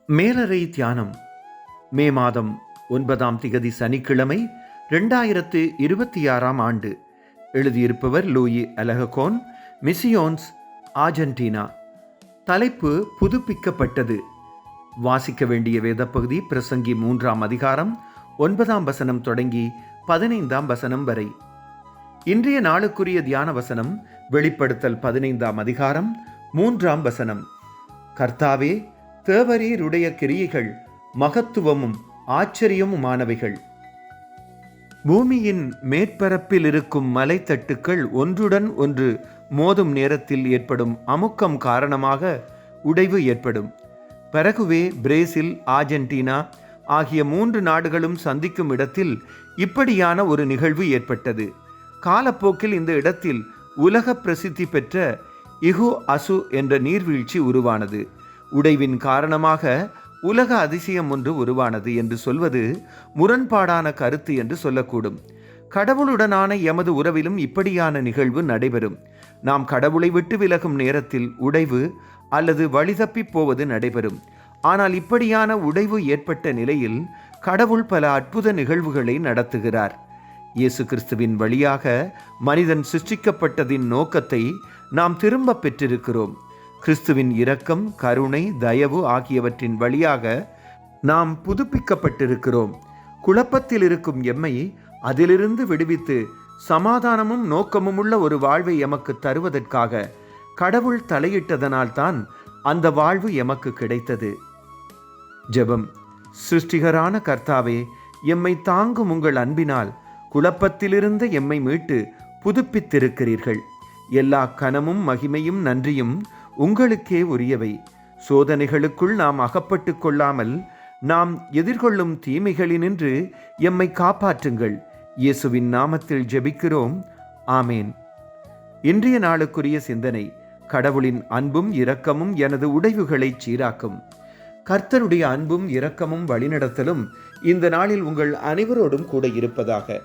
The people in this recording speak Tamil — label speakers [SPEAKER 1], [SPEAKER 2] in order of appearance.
[SPEAKER 1] மேலறை தியானம் மே மாதம் 9ஆம் திகதி சனிக்கிழமை 2026ஆம் ஆண்டு. எழுதியிருப்பவர் லூயி அலககோன், மிசியோன்ஸ், ஆர்ஜென்டினா. தலைப்பு புதுப்பிக்கப்பட்டது. வாசிக்க வேண்டிய வேதப்பகுதி பிரசங்கி 3ஆம் அதிகாரம் 9ஆம் வசனம் தொடங்கி 15ஆம் வசனம் வரை. இன்றைய நாளுக்குரிய தியான வசனம் வெளிப்படுத்தல் 15ஆம் அதிகாரம் 3ஆம் வசனம். கர்த்தாவே, தேவரீருடைய கிரியைகள் மகத்துவமும் ஆச்சரியமுமானவைகள். பூமியின் மேற்பரப்பில் இருக்கும் மலைத்தட்டுக்கள் ஒன்றுடன் ஒன்று மோதும் நேரத்தில் ஏற்படும் அமுக்கம் காரணமாக உடைவு ஏற்படும். பரகுவே, பிரேசில், ஆர்ஜென்டினா ஆகிய 3 நாடுகளும் சந்திக்கும் இடத்தில் இப்படியான ஒரு நிகழ்வு ஏற்பட்டது. காலப்போக்கில் இந்த இடத்தில் உலக பிரசித்தி பெற்ற இகு அசு என்ற நீர்வீழ்ச்சி உருவானது. உடைவின் காரணமாக உலக அதிசயம் ஒன்று உருவானது என்று சொல்வது முரண்பாடான கருத்து என்று சொல்லக்கூடும். கடவுளுடனான எமது உறவிலும் இப்படியான நிகழ்வு நடைபெறும். நாம் கடவுளை விட்டு விலகும் நேரத்தில் உடைவு அல்லது வழிதப்பி போவது நடைபெறும். ஆனால் இப்படியான உடைவு ஏற்பட்ட நிலையில் கடவுள் பல அற்புத நிகழ்வுகளை நடத்துகிறார். இயேசு கிறிஸ்துவின் வழியாக மனிதன் சிருஷ்டிக்கப்பட்டதின் நோக்கத்தை நாம் திரும்ப பெற்றிருக்கிறோம். கிறிஸ்துவின் இரக்கம், கருணை, தயவு ஆகியவற்றின் வழியாக நாம் புதுப்பிக்கப்பட்டிருக்கிறோம். குழப்பத்தில் இருக்கும் எம்மை அதிலிருந்து விடுவித்து சமாதானமும் நோக்கமும் உள்ள ஒரு வாழ்வை எமக்கு தருவதற்காக கடவுள் தலையிட்டதனால்தான் அந்த வாழ்வு எமக்கு கிடைத்தது. ஜெபம். சிருஷ்டிகரான கர்த்தாவே, எம்மை தாங்கும் உங்கள் அன்பினால் குழப்பத்திலிருந்து எம்மை மீட்டு புதுப்பித்திருக்கிறீர்கள். எல்லா கனமும் மகிமையும் நன்றியும் உங்களுக்கே உரியவை. சோதனைகளுக்குள் நாம் அகப்பட்டு கொள்ளாமல் நாம் எதிர்கொள்ளும் தீமைகளினின்று எம்மை காப்பாற்றுங்கள். இயேசுவின் நாமத்தில் ஜெபிக்கிறோம். ஆமேன். இன்றைய நாளுக்குரிய சிந்தனை. கடவுளின் அன்பும் இரக்கமும் எனது உடைவுகளை சீராக்கும். கர்த்தருடைய அன்பும் இரக்கமும் வழிநடத்தலும் இந்த நாளில் உங்கள் அனைவரோடும் கூட இருப்பதாக.